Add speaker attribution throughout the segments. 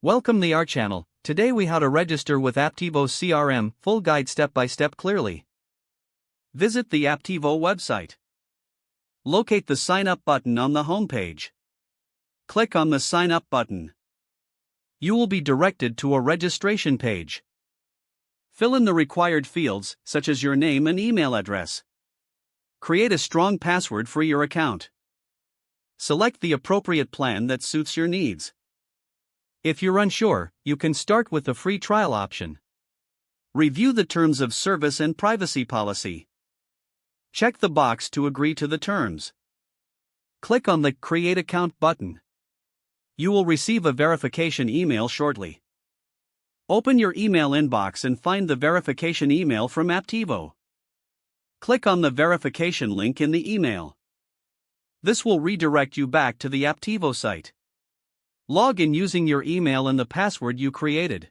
Speaker 1: Welcome to our channel. Today we how to register with Apptivo CRM, full guide step by step clearly. Visit the Apptivo website. Locate the sign up button on the home page. Click on the sign up button. You will be directed to a registration page. Fill in the required fields, such as your name and email address. Create a strong password for your account. Select the appropriate plan that suits your needs. If you're unsure, you can start with the free trial option. Review the terms of service and privacy policy. Check the box to agree to the terms. Click on the Create Account button. You will receive a verification email shortly. Open your email inbox and find the verification email from Apptivo. Click on the verification link in the email. This will redirect you back to the Apptivo site. Log in using your email and the password you created.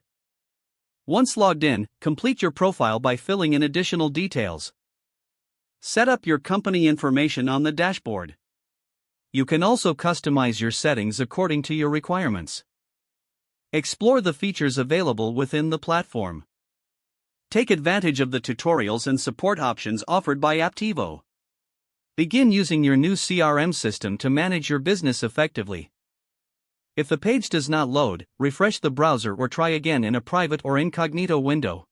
Speaker 1: Once logged in, complete your profile by filling in additional details. Set up your company information on the dashboard. You can also customize your settings according to your requirements. Explore the features available within the platform. Take advantage of the tutorials and support options offered by Apptivo. Begin using your new CRM system to manage your business effectively. If the page does not load, refresh the browser or try again in a private or incognito window.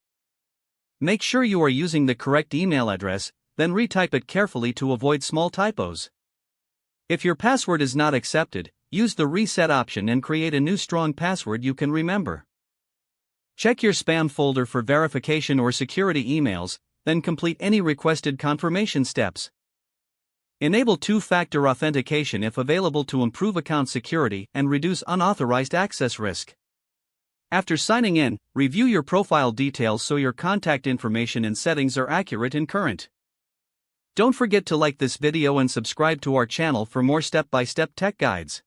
Speaker 1: Make sure you are using the correct email address, then retype it carefully to avoid small typos. If your password is not accepted, use the reset option and create a new strong password you can remember. Check your spam folder for verification or security emails, then complete any requested confirmation steps. Enable two-factor authentication if available to improve account security and reduce unauthorized access risk. After signing in, review your profile details so your contact information and settings are accurate and current. Don't forget to like this video and subscribe to our channel for more step-by-step tech guides.